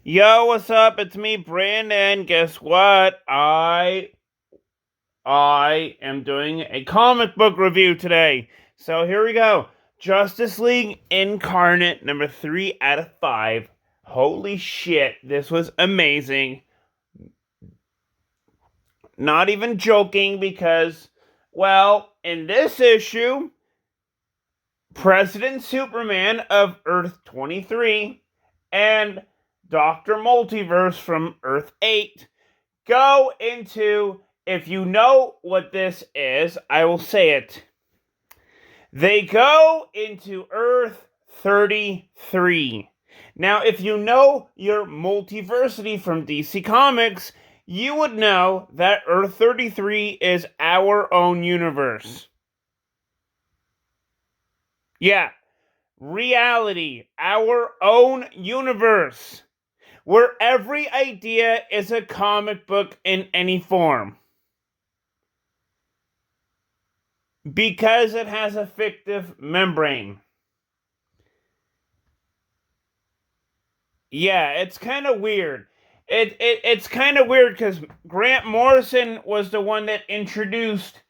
Yo, what's up? It's me, Brandon. Guess what? I am doing a comic book review today. So here we go. Justice League Incarnate, number 3 out of 5. Holy shit, this was amazing. Not even joking because, well, in this issue, President Superman of Earth 23 and Dr. Multiverse from Earth 8 go into, if you know what this is, I will say it. They go into Earth 33. Now, if you know your multiversity from DC Comics, you would know that Earth 33 is our own universe. Yeah, reality, our own universe, where every idea is a comic book in any form. Because it has a fictive membrane. Yeah, it's kind of weird. It's kind of weird because Grant Morrison was the one that introduced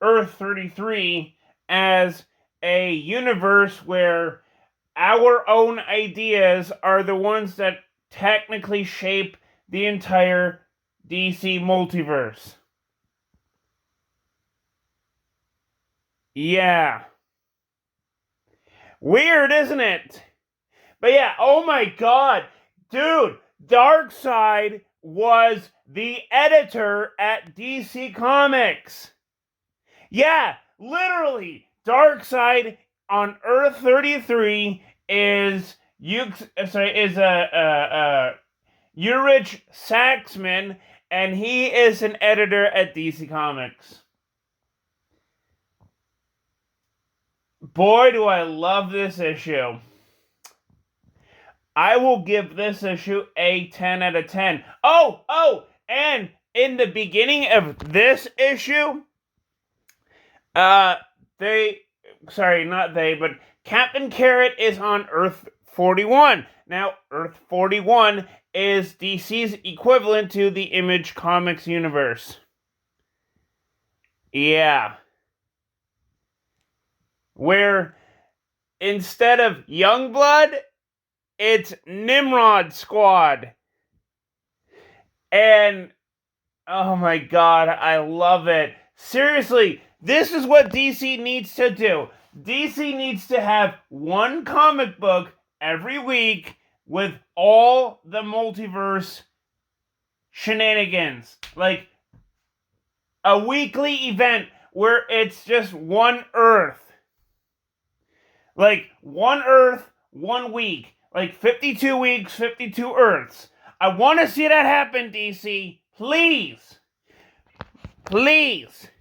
Earth 33 as a universe where our own ideas are the ones that technically shape the entire DC multiverse. Yeah. Weird, isn't it? But yeah, oh my god. Dude, Darkseid was the editor at DC Comics. Yeah, literally, Darkseid on Earth 33 is Ulrich Saxman, and he is an editor at DC Comics. Boy, do I love this issue. I will give this issue a 10 out of 10. And in the beginning of this issue, Captain Carrot is on Earth 41. Now, Earth 41 is DC's equivalent to the Image Comics universe. Yeah. Where instead of Youngblood, it's Nimrod Squad. And, oh my god, I love it. Seriously, this is what DC needs to do. DC needs to have one comic book every week with all the multiverse shenanigans. Like, a weekly event where it's just one Earth. Like, one Earth, 1 week. Like, 52 weeks, 52 Earths. I want to see that happen, DC. Please. Please.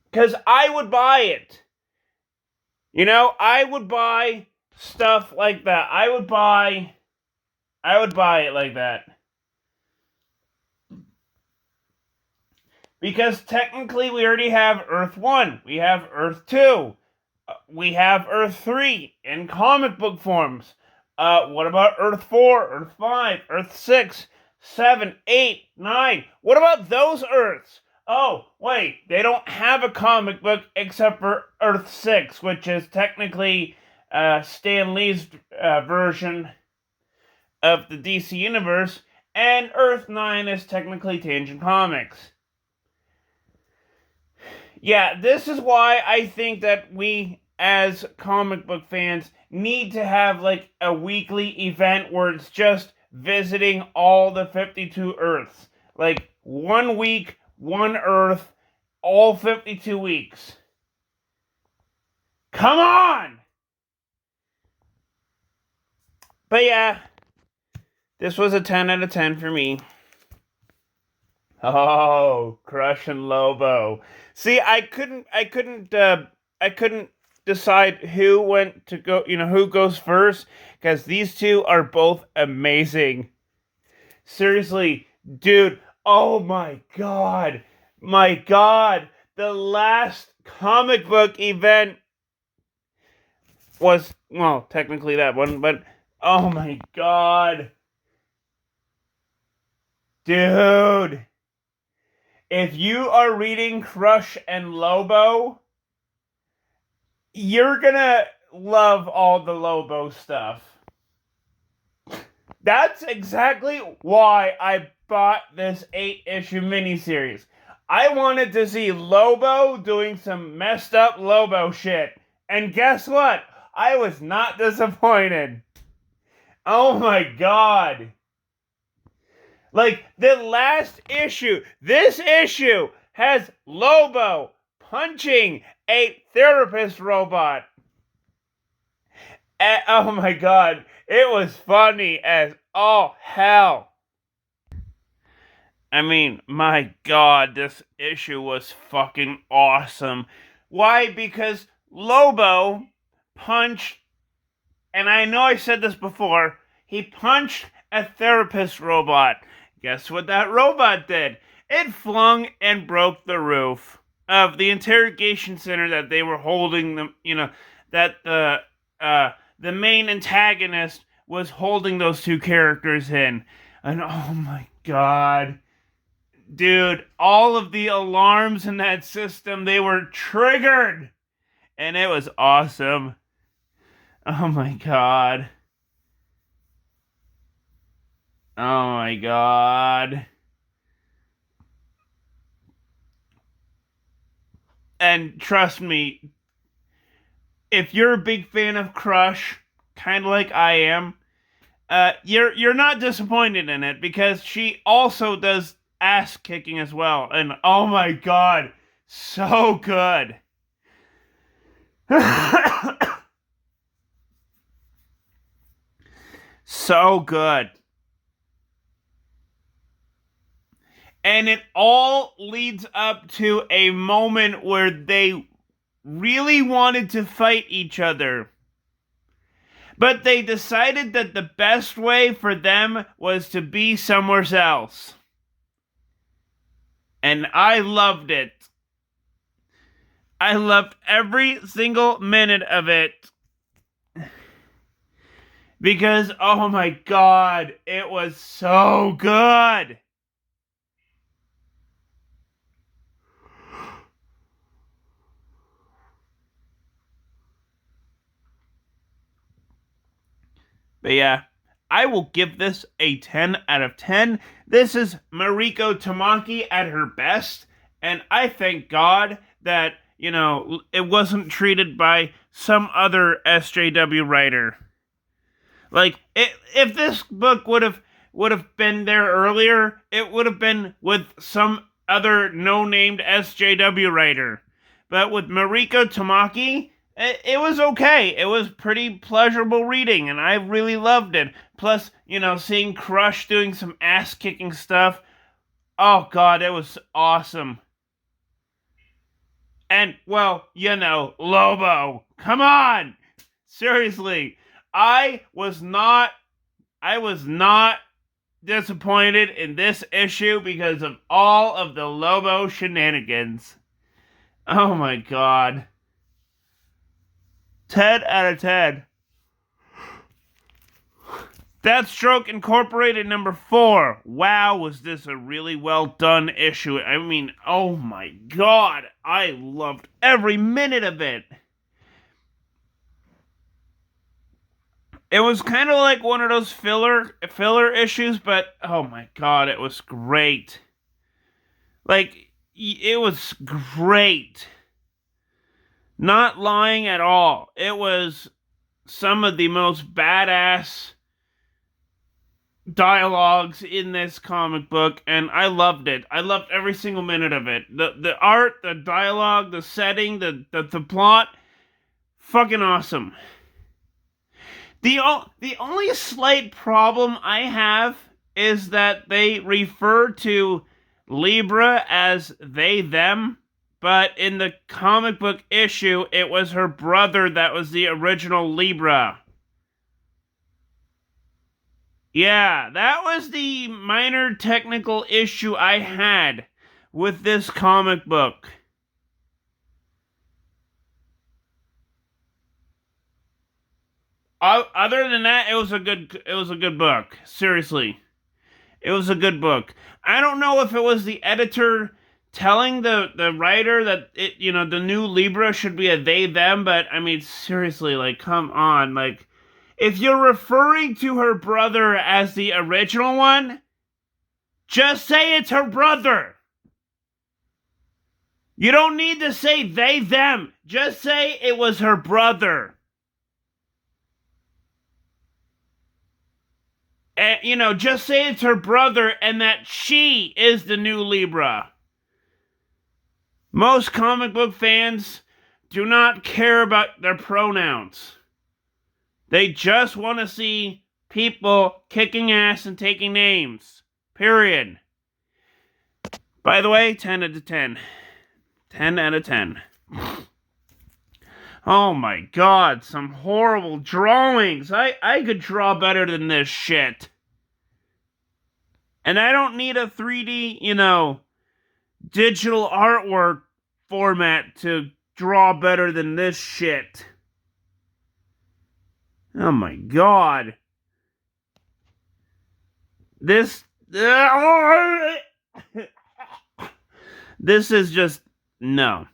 Because I would buy it. You know, I would buy stuff like that. I would buy it like that. Because technically we already have Earth 1. We have Earth 2. We have Earth 3 in comic book forms. What about Earth 4, Earth 5, Earth 6, 7, 8, 9? What about those Earths? Oh, wait, they don't have a comic book except for Earth 6, which is technically Stan Lee's version of the DC Universe, and Earth 9 is technically Tangent Comics. Yeah, this is why I think that we, as comic book fans, need to have like a weekly event where it's just visiting all the 52 Earths. Like 1 week, 1 Earth, all 52 weeks. Come on! But yeah, this was a 10 out of 10 for me. Oh, Crush and Lobo. See, I couldn't decide who went to go, who goes first, because these two are both amazing. Seriously, dude, oh my god, the last comic book event was, well, technically that one, but oh my god. Dude. If you are reading Crush and Lobo, you're gonna love all the Lobo stuff. That's exactly why I bought this 8-issue miniseries. I wanted to see Lobo doing some messed up Lobo shit. And guess what? I was not disappointed. Oh my god. Like, the last issue, this issue has Lobo punching a therapist robot. And, oh my god, it was funny as all hell. I mean, my god, this issue was fucking awesome. Why? Because Lobo punched, and I know I said this before, he punched a therapist robot. Guess what that robot did? It flung and broke the roof of the interrogation center that they were holding them, that the main antagonist was holding those two characters in. And oh my god. Dude, all of the alarms in that system, they were triggered. And it was awesome. Oh my god. Oh my god. And trust me, if you're a big fan of Crush, kind of like I am, you're not disappointed in it, because she also does ass kicking as well. And oh my god, so good. So good. And it all leads up to a moment where they really wanted to fight each other. But they decided that the best way for them was to be somewhere else. And I loved it. I loved every single minute of it. Because, oh my god, it was so good. But yeah, I will give this a 10 out of 10. This is Mariko Tamaki at her best. And I thank God that, it wasn't treated by some other SJW writer. Like, if this book would have been there earlier, it would have been with some other no-named SJW writer. But with Mariko Tamaki, it was okay. It was pretty pleasurable reading, and I really loved it. Plus, seeing Crush doing some ass-kicking stuff. Oh, God, it was awesome. And, well, Lobo. Come on! Seriously. I was not disappointed in this issue because of all of the Lobo shenanigans. Oh my god. 10 out of 10. Deathstroke Incorporated number 4. Wow, was this a really well done issue. I mean, oh my god. I loved every minute of it. It was kind of like one of those filler issues, but oh my god, it was great. Like, it was great. Not lying at all. It was some of the most badass dialogues in this comic book, and I loved it. I loved every single minute of it. The art, the dialogue, the setting, the plot, fucking awesome. The only slight problem I have is that they refer to Libra as they, them, but in the comic book issue, it was her brother that was the original Libra. Yeah, that was the minor technical issue I had with this comic book. Other than that, it was a good book. Seriously, it was a good book. I don't know if it was the editor telling the writer that the new Libra should be a they them, but I mean seriously, like come on, like if you're referring to her brother as the original one, just say it's her brother. You don't need to say they them. Just say it was her brother. And, just say it's her brother and that she is the new Libra. Most comic book fans do not care about their pronouns. They just want to see people kicking ass and taking names. Period. By the way, 10 out of 10. 10 out of 10. Oh my god, some horrible drawings. I could draw better than this shit. And I don't need a 3D, digital artwork format to draw better than this shit. Oh my god. This is just no.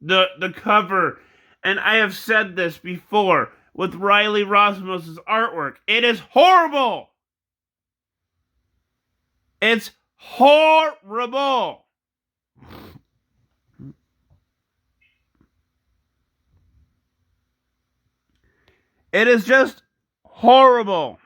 The cover, and I have said this before with Riley Rosmos' artwork, it is horrible. It's horrible. It is just horrible.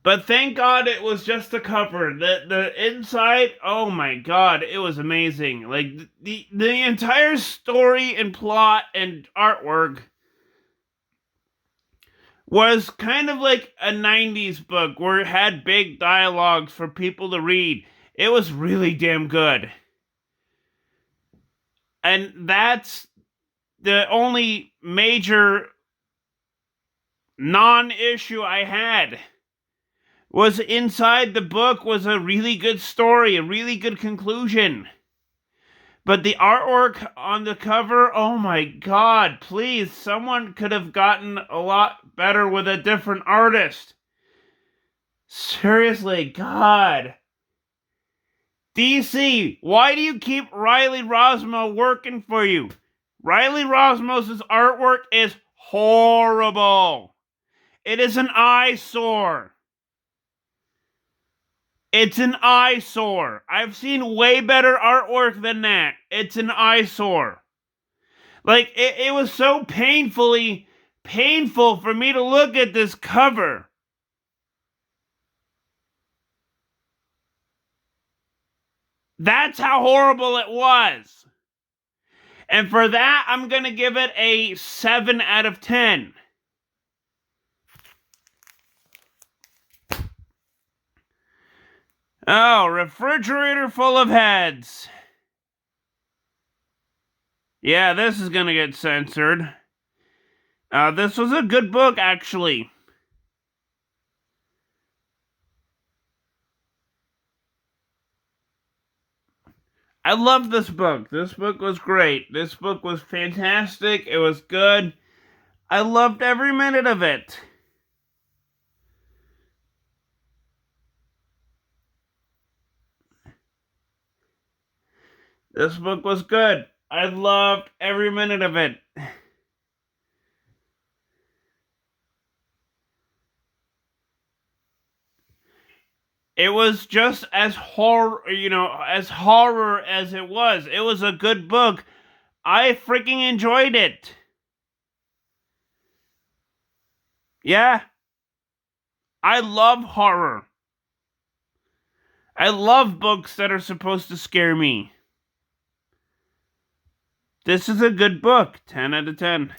But thank God it was just the cover. The inside, oh my god, it was amazing. Like the entire story and plot and artwork was kind of like a 90s book where it had big dialogues for people to read. It was really damn good. And that's the only major non-issue I had. Was inside the book was a really good story, a really good conclusion. But the artwork on the cover, oh my god, please, someone could have gotten a lot better with a different artist. Seriously, god. DC, why do you keep Riley Rosmo working for you? Riley Rosmos' artwork is horrible. It is an eyesore. It's an eyesore. I've seen way better artwork than that. It's an eyesore. Like, it was so painful for me to look at this cover. That's how horrible it was. And for that, I'm going to give it a 7 out of 10. Oh, refrigerator full of heads. Yeah, this is gonna get censored. This was a good book, actually. I love this book. This book was great. This book was fantastic. It was good. I loved every minute of it. This book was good. I loved every minute of it. It was just as horror as it was. It was a good book. I freaking enjoyed it. Yeah. I love horror. I love books that are supposed to scare me. This is a good book. 10 out of 10.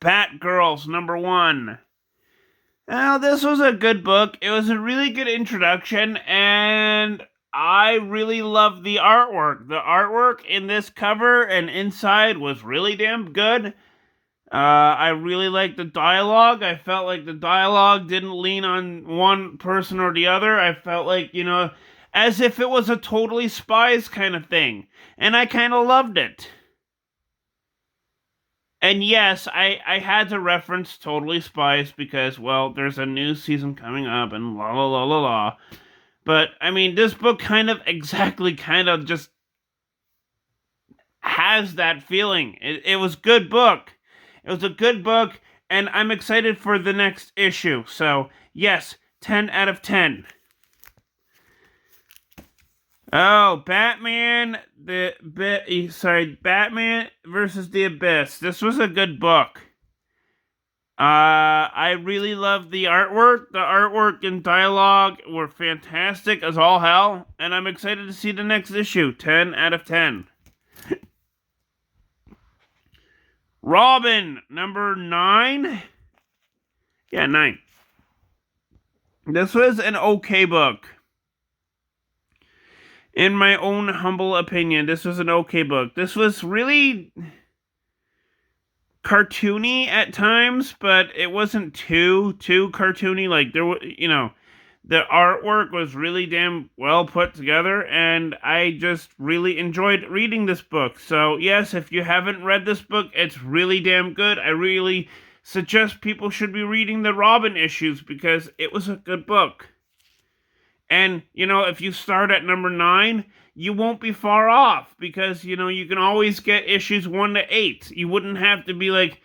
Batgirls, number 1. Now, this was a good book. It was a really good introduction, and I really loved the artwork. The artwork in this cover and inside was really damn good. I really liked the dialogue. I felt like the dialogue didn't lean on one person or the other. I felt like, as if it was a Totally Spies kind of thing. And I kind of loved it. And yes, I had to reference Totally Spies because, well, there's a new season coming up and la la la la la. But, I mean, this book kind of just has that feeling. It was a good book. It was a good book, and I'm excited for the next issue. So, yes, 10 out of 10. Oh, Batman versus the Abyss. This was a good book. I really loved the artwork. The artwork and dialogue were fantastic as all hell, and I'm excited to see the next issue. 10 out of 10. Robin, number 9. Yeah, 9. This was an okay book. In my own humble opinion, this was an okay book. This was really cartoony at times, but it wasn't too cartoony. Like, there was, the artwork was really damn well put together, and I just really enjoyed reading this book. So, yes, if you haven't read this book, it's really damn good. I really suggest people should be reading the Robin issues because it was a good book. And, if you start at number 9, you won't be far off because, you can always get issues 1 to 8. You wouldn't have to be like,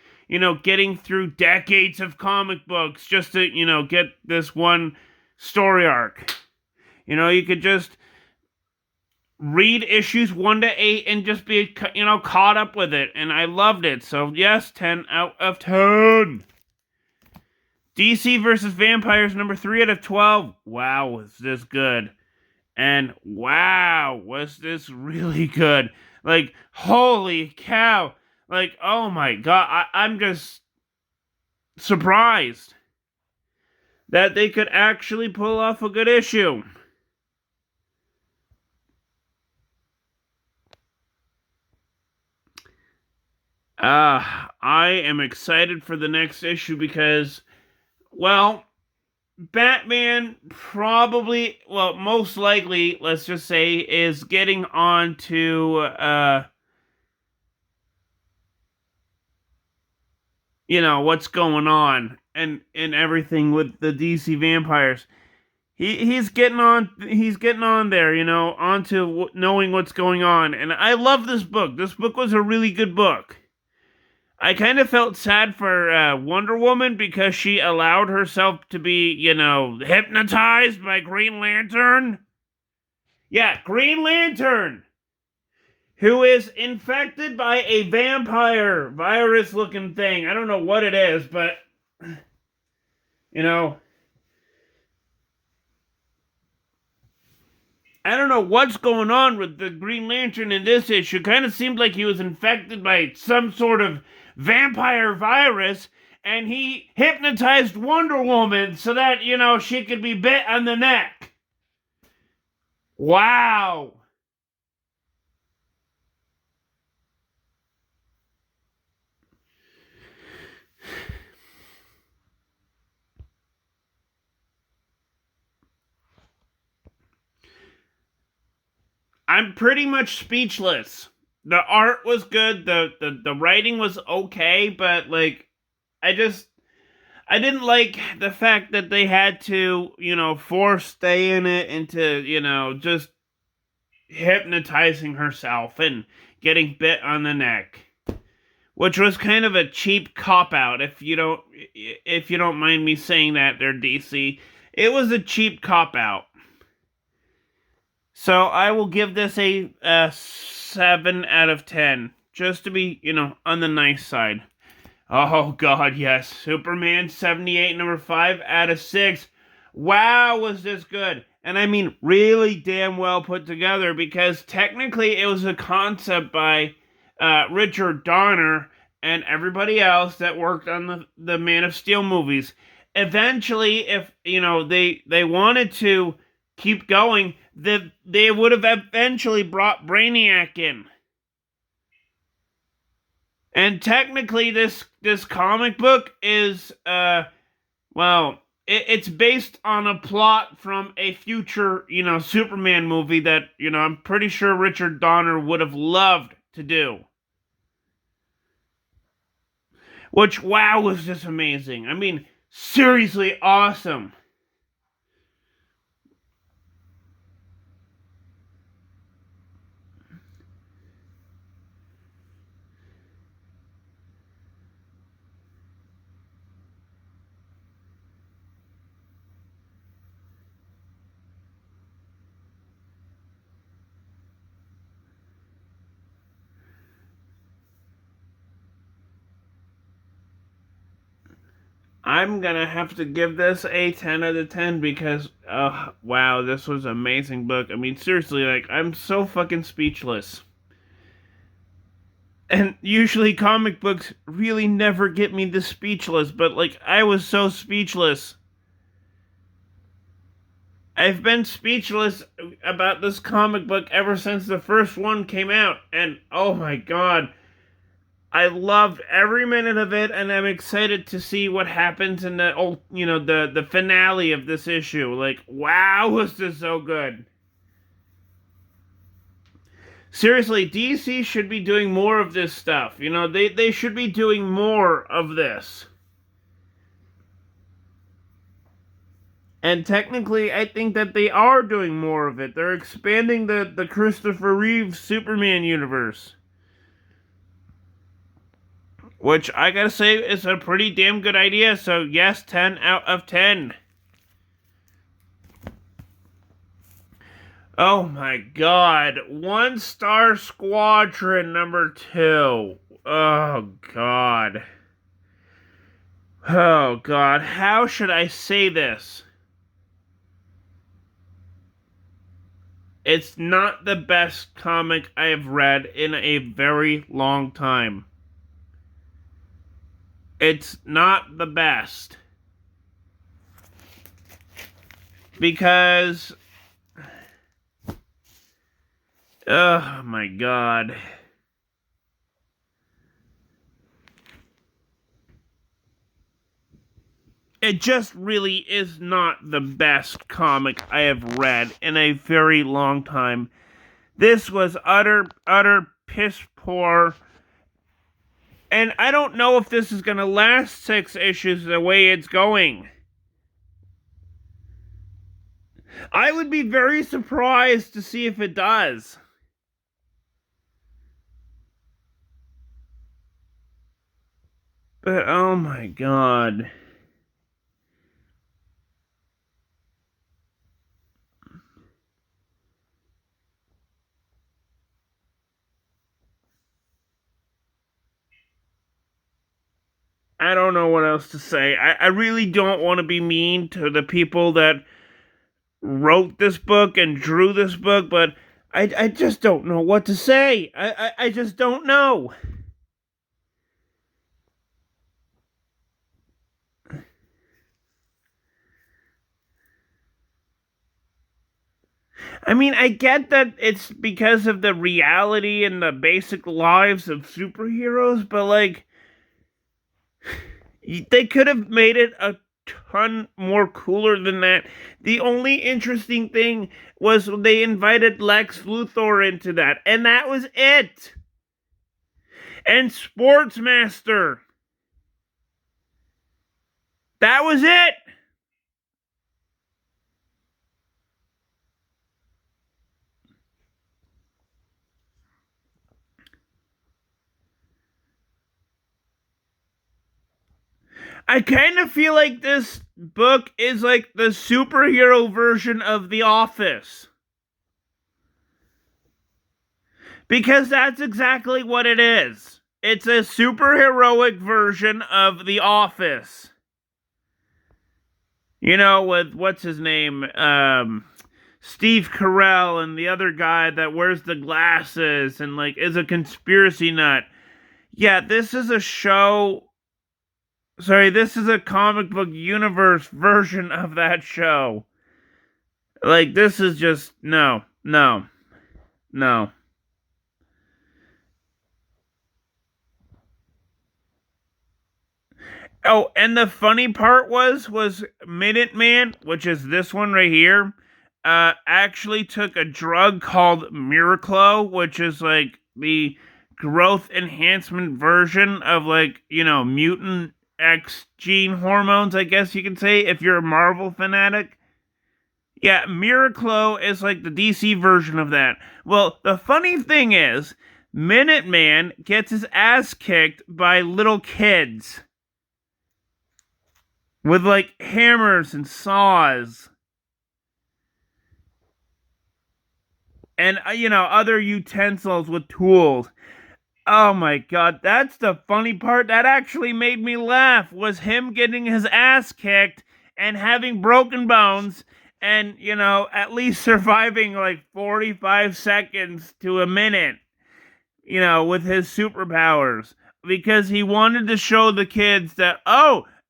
getting through decades of comic books just to, get this one story arc. You could just read issues 1 to 8 and just be, caught up with it. And I loved it. So, yes, 10 out of 10. DC versus Vampires, number 3 out of 12. Wow, was this good. And wow, was this really good. Like, holy cow. Like, oh my god, I'm just surprised that they could actually pull off a good issue. I am excited for the next issue because, well, Batman probably, well, most likely, let's just say, is getting on to, what's going on and everything with the DC vampires. He's getting on there, onto knowing what's going on. And I love this book. This book was a really good book. I kind of felt sad for Wonder Woman because she allowed herself to be, hypnotized by Green Lantern. Yeah, Green Lantern, who is infected by a vampire virus-looking thing. I don't know what it is, but, I don't know what's going on with the Green Lantern in this issue. Kind of seemed like he was infected by some sort of vampire virus, and he hypnotized Wonder Woman so that, she could be bit on the neck. Wow. I'm pretty much speechless. The art was good, the writing was okay, but, like, I didn't like the fact that they had to, force Diana into, just hypnotizing herself and getting bit on the neck. Which was kind of a cheap cop-out, if you don't mind me saying that there, DC. It was a cheap cop-out. So I will give this a 7 out of 10. Just to be, on the nice side. Oh, God, yes. Superman 78, number 5 out of 6. Wow, was this good. And I mean, really damn well put together, because technically it was a concept by Richard Donner and everybody else that worked on the Man of Steel movies. Eventually, if, they wanted to keep going, they would have eventually brought Brainiac in. And technically, this comic book is, it's based on a plot from a future, Superman movie that, I'm pretty sure Richard Donner would have loved to do. Which, wow, was just amazing. I mean, seriously awesome. I'm gonna have to give this a 10 out of 10 because, wow, this was an amazing book. I mean, seriously, like, I'm so fucking speechless. And usually comic books really never get me this speechless, but, like, I was so speechless. I've been speechless about this comic book ever since the first one came out, and oh my god, I loved every minute of it, and I'm excited to see what happens in the finale of this issue. Like, wow, was this so good. Seriously, DC should be doing more of this stuff. They should be doing more of this. And technically, I think that they are doing more of it. They're expanding the Christopher Reeve Superman universe. Which, I gotta say, is a pretty damn good idea. So, yes, 10 out of 10. Oh my god. 1-Star Squadron number 2. Oh god. Oh god. How should I say this? It's not the best comic I have read in a very long time. It's not the best. Because, oh my god. It just really is not the best comic I have read in a very long time. This was utter piss poor. And I don't know if this is going to last 6 issues the way it's going. I would be very surprised to see if it does. But oh my god. I don't know what else to say. I really don't want to be mean to the people that wrote this book and drew this book, but I just don't know what to say. I just don't know. I mean, I get that it's because of the reality and the basic lives of superheroes, but like, they could have made it a ton more cooler than that. The only interesting thing was they invited Lex Luthor into that, and that was it. And Sportsmaster. That was it. I kind of feel like this book is like the superhero version of The Office. Because that's exactly what it is. It's a superheroic version of The Office. With what's his name? Steve Carell and the other guy that wears the glasses and like is a conspiracy nut. Yeah, this is a show. Sorry, this is a comic book universe version of that show. Like, this is just, no. Oh, and the funny part was Minuteman, which is this one right here, actually took a drug called Miraclo, which is like the growth enhancement version of like, mutant X gene hormones, I guess you can say, if you're a Marvel fanatic. Yeah, Miraclo is like the DC version of that. Well, the funny thing is, Minuteman gets his ass kicked by little kids with like hammers and saws and other utensils with tools. Oh my god, that's the funny part that actually made me laugh was him getting his ass kicked and having broken bones and at least surviving like 45 seconds to a minute, with his superpowers because he wanted to show the kids that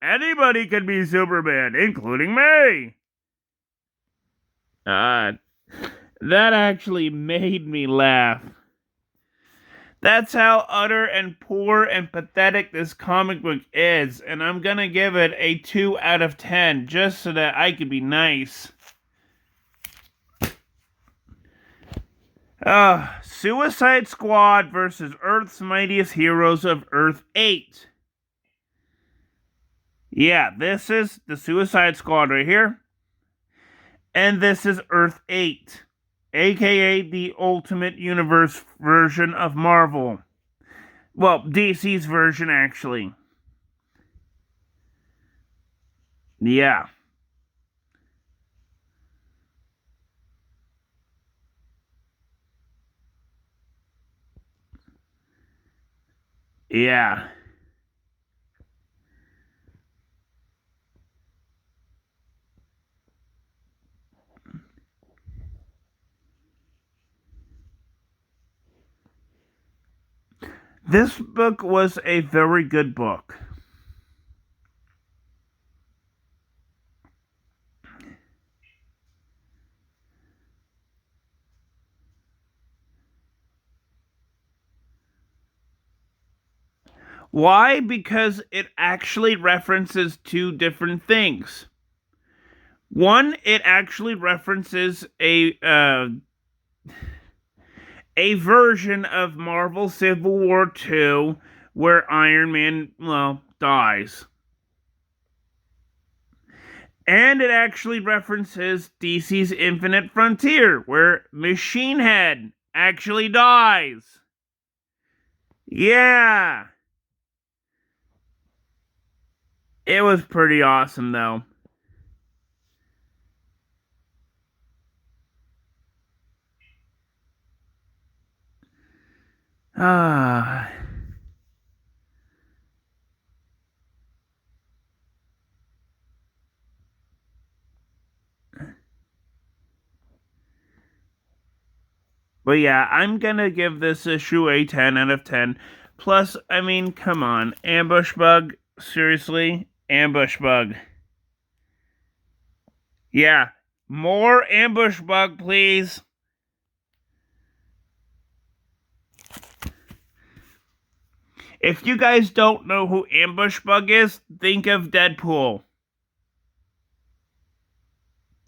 anybody could be Superman, including me. Uh, that actually made me laugh. That's how utter and poor and pathetic this comic book is, and I'm gonna give it a 2 out of 10 just so that I could be nice. Suicide Squad versus Earth's Mightiest Heroes of Earth 8. Yeah, this is the Suicide Squad right here. And this is Earth 8, aka the Ultimate Universe version of Marvel. Well, DC's version, actually. Yeah. Yeah. This book was a very good book. Why? Because it actually references two different things. One, it actually references a version of Marvel Civil War 2 where Iron Man, dies. And it actually references DC's Infinite Frontier where Machine Head actually dies. Yeah. It was pretty awesome, though. Ah. But yeah, I'm gonna give this issue a 10 out of 10. Plus, I mean, come on. Ambush Bug? Seriously? Ambush Bug. Yeah. More Ambush Bug, please. If you guys don't know who Ambush Bug is, think of Deadpool.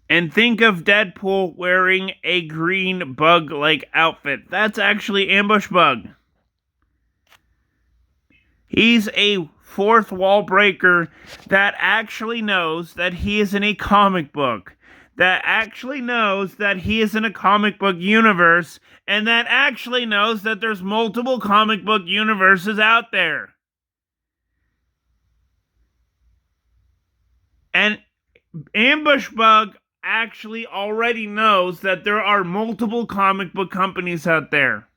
And think of Deadpool wearing a green bug-like outfit. That's actually Ambush Bug. He's a fourth wall breaker that actually knows that he is in a comic book. That actually knows that he is in a comic book universe. And that actually knows that there's multiple comic book universes out there. And Ambush Bug actually already knows that there are multiple comic book companies out there.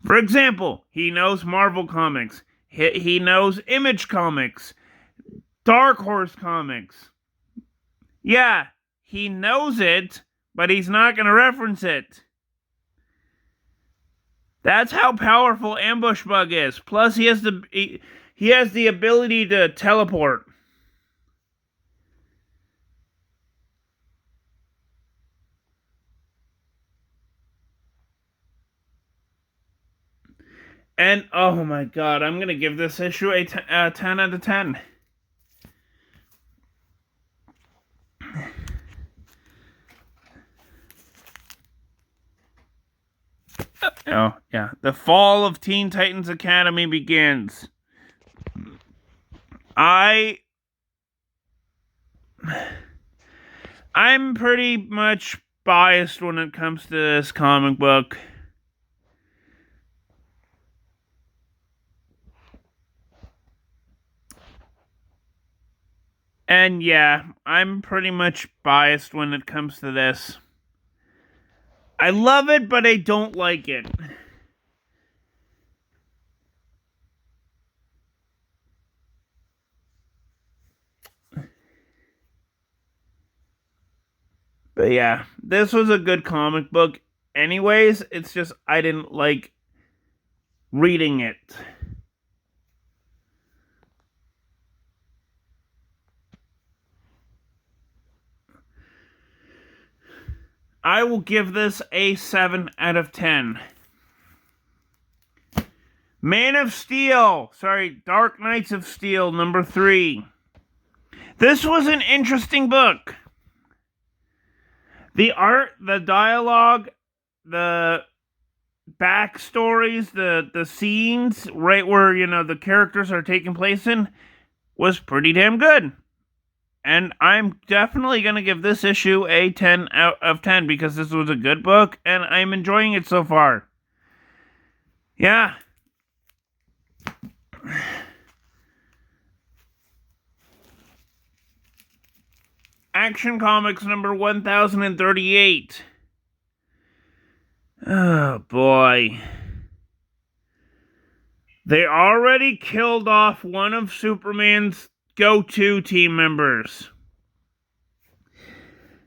For example, he knows Marvel Comics. He knows Image Comics. Dark Horse Comics. Yeah, he knows it, but he's not going to reference it. That's how powerful Ambush Bug is. Plus, he has the ability to teleport. And oh my god, I'm gonna give this issue a 10 out of 10. Oh, yeah. The fall of Teen Titans Academy begins. I'm pretty much biased when it comes to this comic book. And yeah, I'm pretty much biased when it comes to this. I love it, but I don't like it. But yeah, this was a good comic book. Anyways, it's just I didn't like reading it. I will give this a 7 out of 10. Dark Knights of Steel, number 3. This was an interesting book. The art, the dialogue, the backstories, the scenes, right where, the characters are taking place in, was pretty damn good. And I'm definitely going to give this issue a 10 out of 10 because this was a good book and I'm enjoying it so far. Yeah. Action Comics number 1038. Oh boy. They already killed off one of Superman's go-to team members.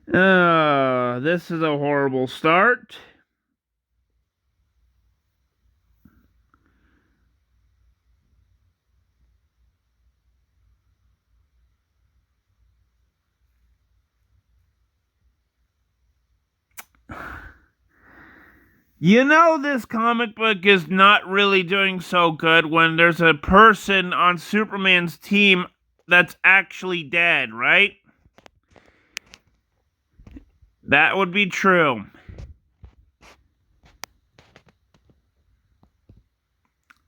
This is a horrible start. This comic book is not really doing so good when there's a person on Superman's team that's actually dead, right? That would be true.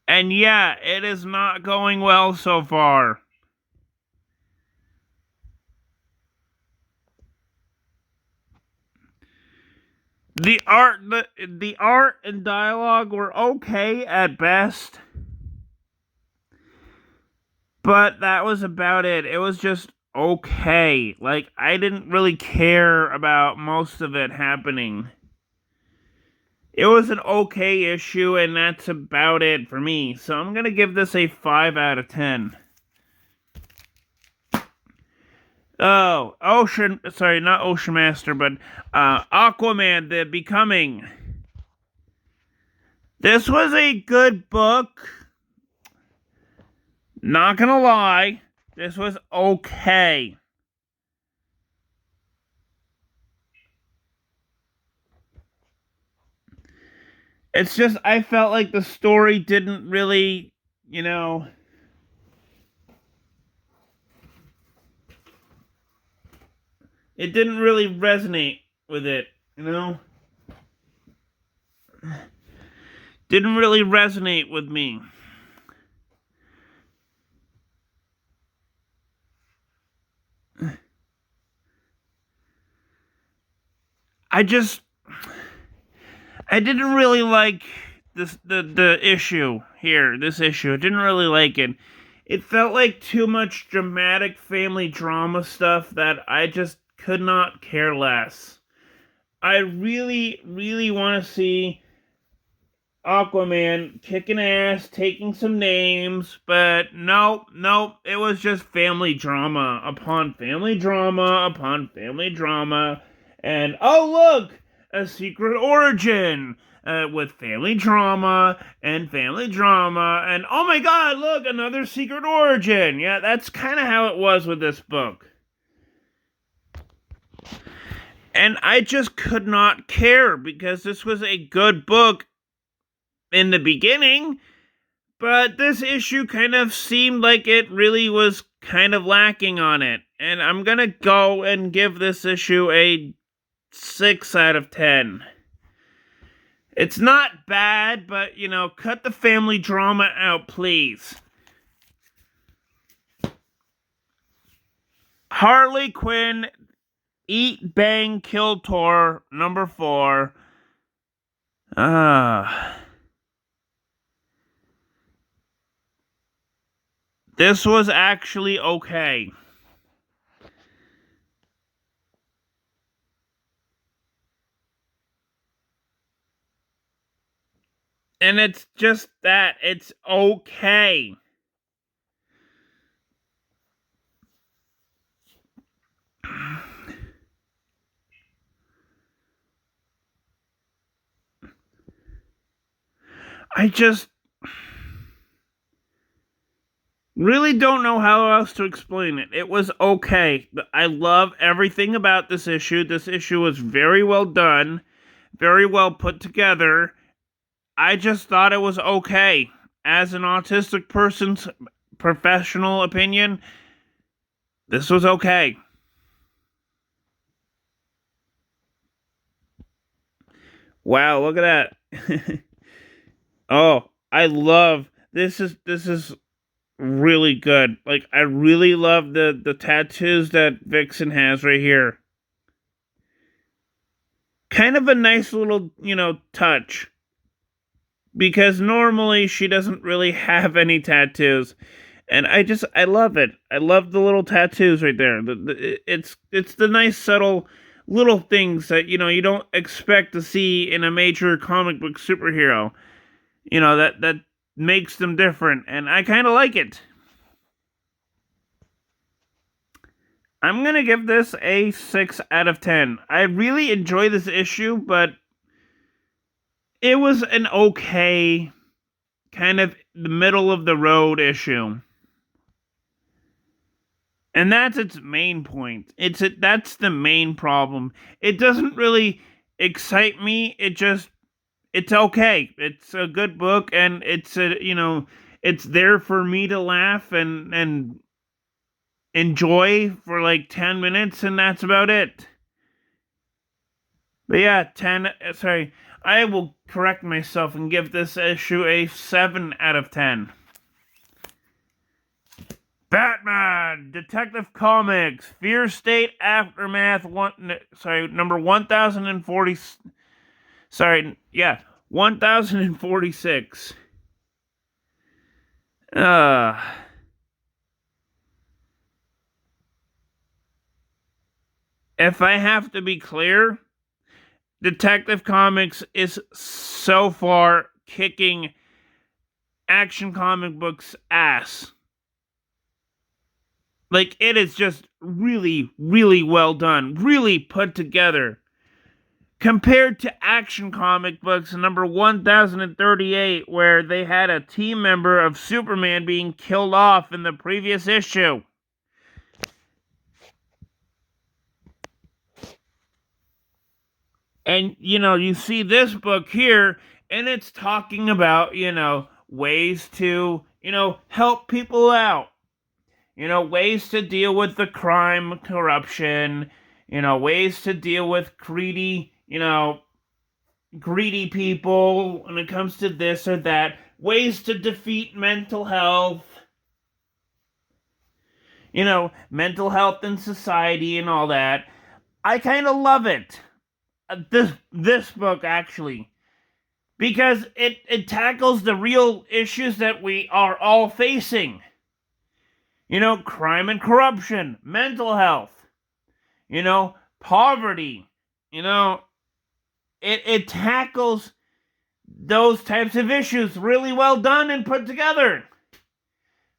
And yeah, it is not going well so far. The art and dialogue were okay at best. But that was about it. It was just okay. Like, I didn't really care about most of it happening. It was an okay issue, and that's about it for me. So I'm going to give this a 5 out of 10. Oh, not Ocean Master, but Aquaman, The Becoming. This was a good book. Not gonna lie, this was okay. It's just, I felt like the story didn't really, it didn't really resonate with it, Didn't really resonate with me. I didn't really like the issue here. This issue, I didn't really like it. It felt like too much dramatic family drama stuff that I just could not care less. I really, really want to see Aquaman kicking ass, taking some names, but nope, it was just family drama upon family drama upon family drama. And oh look, a secret origin with family drama, and oh my god, look, another secret origin. Yeah, that's kind of how it was with this book. And I just could not care because this was a good book in the beginning, but this issue kind of seemed like it really was kind of lacking on it. And I'm gonna go and give this issue a 6 out of 10. It's not bad, but, cut the family drama out, please. Harley Quinn, Eat, Bang, Kill Tour, number 4. This was actually okay. And it's just that. It's okay. I just really don't know how else to explain it. It was okay. I love everything about this issue. This issue was very well done, very well put together. I just thought it was okay. As an autistic person's professional opinion, this was okay. Wow, look at that. Oh, I love this is really good. Like, I really love the tattoos that Vixen has right here. Kind of a nice little, touch. Because normally she doesn't really have any tattoos. And I love it. I love the little tattoos right there. It's the nice subtle little things that, you don't expect to see in a major comic book superhero. That makes them different, and I kind of like it. I'm going to give this a 6 out of 10. I really enjoy this issue, but it was an okay, kind of the middle of the road issue. And that's its main point. That's the main problem. It doesn't really excite me. It's okay. It's a good book, and it's there for me to laugh and enjoy for like 10 minutes, and that's about it. But yeah, I will correct myself and give this issue a 7 out of 10. Batman, Detective Comics, Fear State Aftermath, number 1040, 1046. If I have to be clear, Detective Comics is so far kicking Action Comic Books' ass. Like, it is just really, really well done, really put together. Compared to Action Comic Books number 1038, where they had a team member of Superman being killed off in the previous issue. And, you see this book here, and it's talking about, ways to, help people out. Ways to deal with the crime, corruption, ways to deal with greedy people when it comes to this or that, ways to defeat mental health, mental health in society and all that. I kind of love it. This book, actually, because it tackles the real issues that we are all facing. Crime and corruption, mental health, poverty, it tackles those types of issues really well done and put together.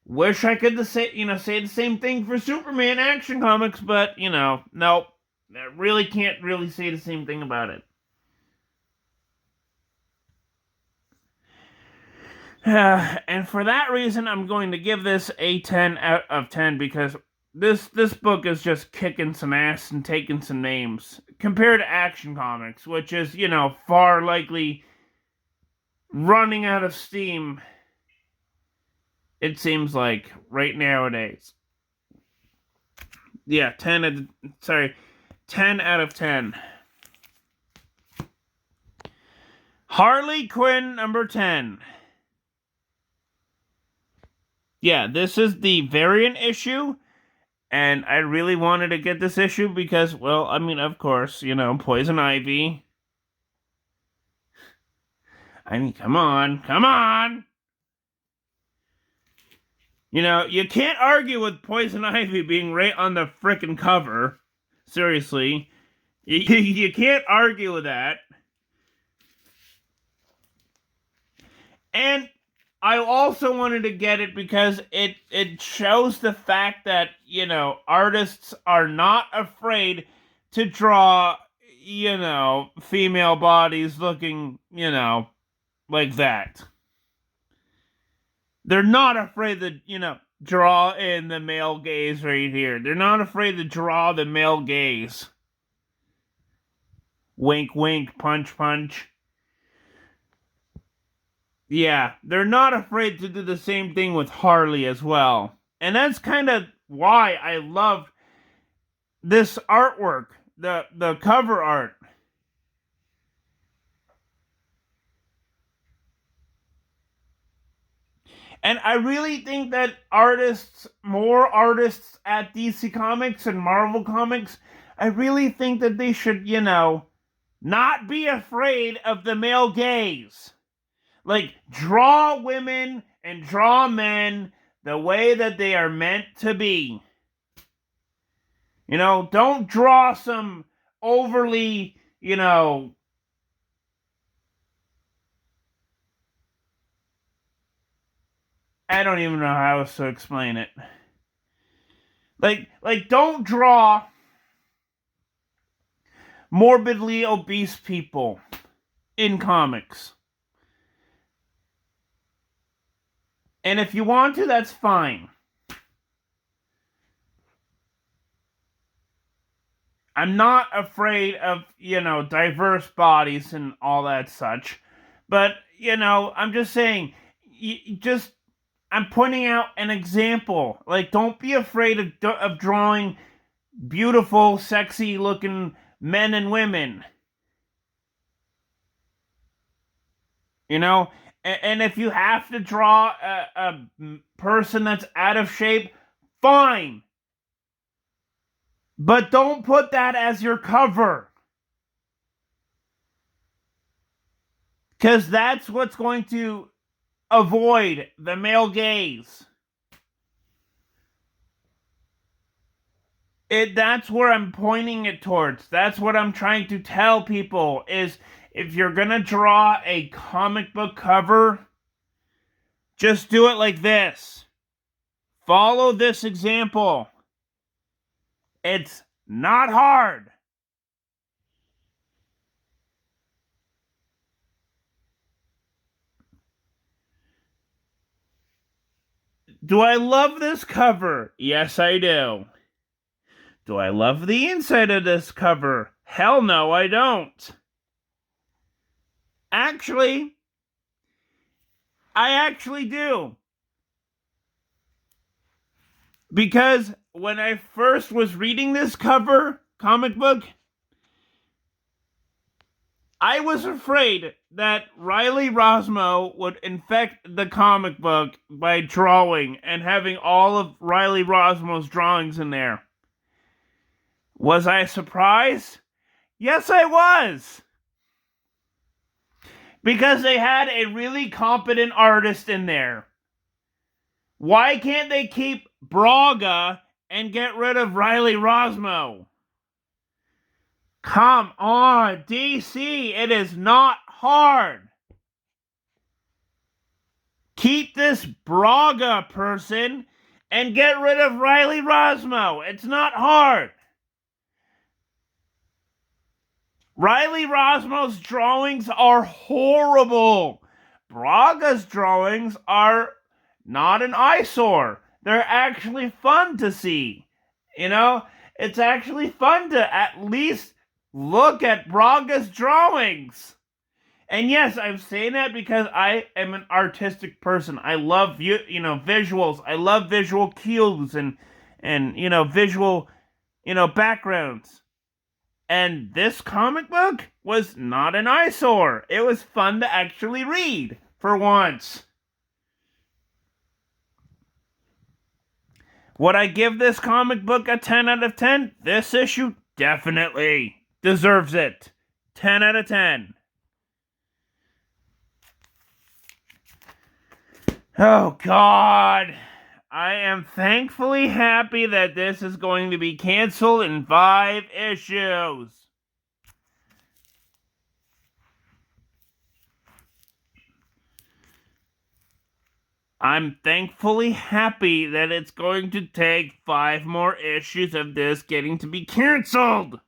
Wish I could say the same thing for Superman Action Comics, but, nope. I really can't really say the same thing about it. And for that reason, I'm going to give this a 10 out of 10, because this book is just kicking some ass and taking some names compared to Action Comics, which is, far likely running out of steam It seems like right nowadays. Yeah, 10 out of 10. Harley Quinn number 10. Yeah, this is the variant issue, and I really wanted to get this issue because, well, I mean, of course, Poison Ivy. I mean, come on! You can't argue with Poison Ivy being right on the frickin' cover. Seriously. You can't argue with that. And I also wanted to get it because it shows the fact that, artists are not afraid to draw, female bodies looking, like that. They're not afraid to, draw in the male gaze right here. They're not afraid to draw the male gaze. Wink, wink, punch, punch. Yeah, they're not afraid to do the same thing with Harley as well. And that's kind of why I love this artwork, the cover art. And I really think that more artists at DC Comics and Marvel Comics, I really think that they should, not be afraid of the male gaze. Like, draw women and draw men the way that they are meant to be. Don't draw some overly, I don't even know how else to explain it. Like don't draw morbidly obese people in comics. And if you want to, that's fine. I'm not afraid of, diverse bodies and all that such. But, I'm just saying, I'm pointing out an example. Like, don't be afraid of drawing beautiful, sexy-looking men and women. And if you have to draw a person that's out of shape, fine. But don't put that as your cover. Because that's what's going to avoid the male gaze. That's where I'm pointing it towards. That's what I'm trying to tell people is if you're going to draw a comic book cover, just do it like this. Follow this example. It's not hard. Do I love this cover? Yes, I do. Do I love the inside of this cover? Hell no, I don't. Actually, I actually do. Because when I first was reading this comic book, I was afraid that Riley Rosmo would infect the comic book by drawing and having all of Riley Rosmo's drawings in there. Was I surprised? Yes, I was. Because they had a really competent artist in there. Why can't they keep Braga and get rid of Riley Rosmo? Come on, DC, it is not hard. Keep this Braga person and get rid of Riley Rosmo. It's not hard. Riley Rosmo's drawings are horrible. Braga's drawings are not an eyesore. They're actually fun to see. It's actually fun to at least look at Braga's drawings. And yes, I'm saying that because I am an artistic person. I love visuals. I love visual cues and visual backgrounds. And this comic book was not an eyesore. It was fun to actually read for once. Would I give this comic book a 10 out of 10? This issue definitely deserves it. 10 out of 10. Oh, God. I am thankfully happy that this is going to be canceled in 5 issues. I'm thankfully happy that it's going to take 5 more issues of this getting to be canceled.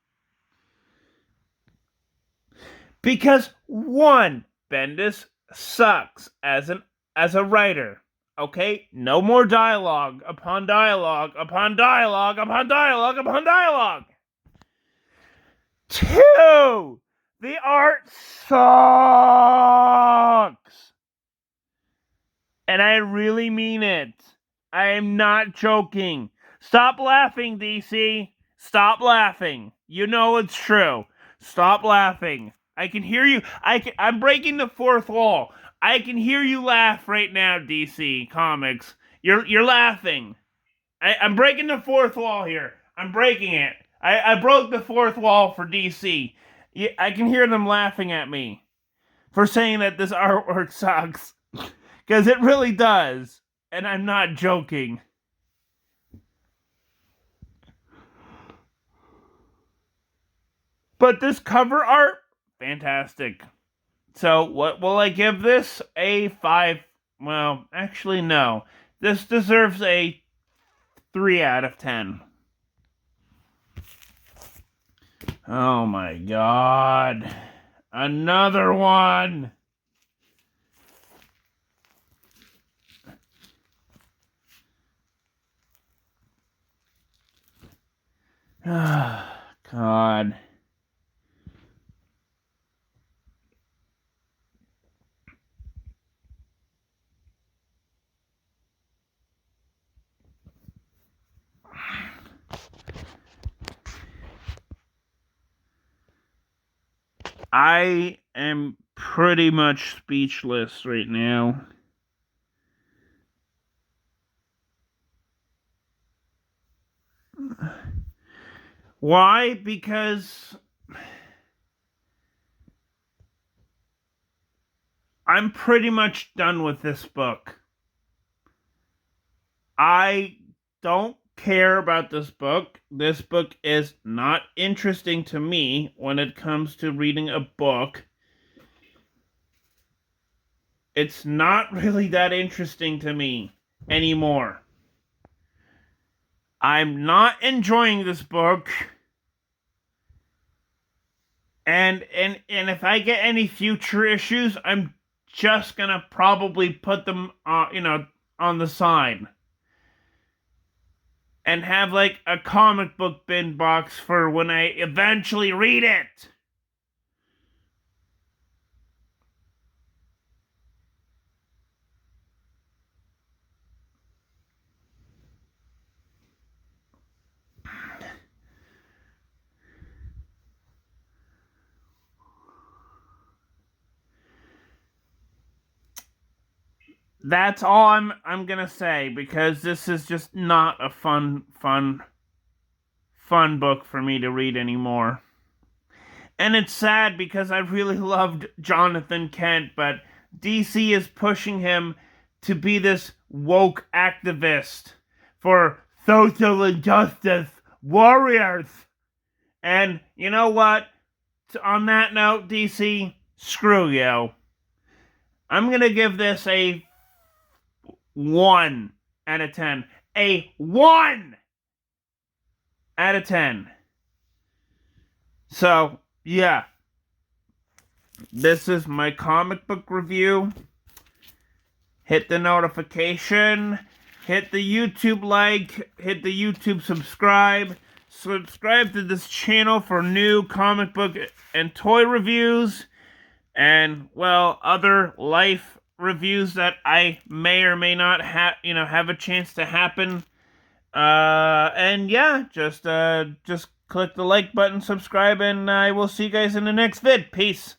Because, one, Bendis sucks as a writer. Okay? No more dialogue upon dialogue upon dialogue upon dialogue upon dialogue. 2, the art sucks. And I really mean it. I am not joking. Stop laughing, DC. Stop laughing. You know it's true. Stop laughing. I can hear you. I'm breaking the fourth wall. I can hear you laugh right now, DC Comics. You're laughing. I'm breaking the fourth wall here. I'm breaking it. I broke the fourth wall for DC. I can hear them laughing at me for saying that this artwork sucks. Because it really does. And I'm not joking. But this cover art, fantastic. So, what will I give this? A 5. Well, actually, no. This deserves a 3 out of 10. Oh my God. Another one. God. I am pretty much speechless right now. Why? Because I'm pretty much done with this book. I don't care about this book. This book is not interesting to me when it comes to reading a book. It's not really that interesting to me anymore. I'm not enjoying this book. And if I get any future issues, I'm just gonna probably put them on the side. And have like a comic book bin box for when I eventually read it. That's all I'm gonna say, because this is just not a fun book for me to read anymore. And it's sad because I really loved Jonathan Kent, but DC is pushing him to be this woke activist for social injustice warriors. And you know what? On that note, DC, screw you. I'm gonna give this a 1 out of 10. A 1 out of 10. So, yeah. This is my comic book review. Hit the notification. Hit the YouTube like. Hit the YouTube subscribe. Subscribe to this channel for new comic book and toy reviews. and, well, other life reviews that I may or may not have a chance to happen. And yeah, just click the like button, subscribe, and I will see you guys in the next vid. Peace.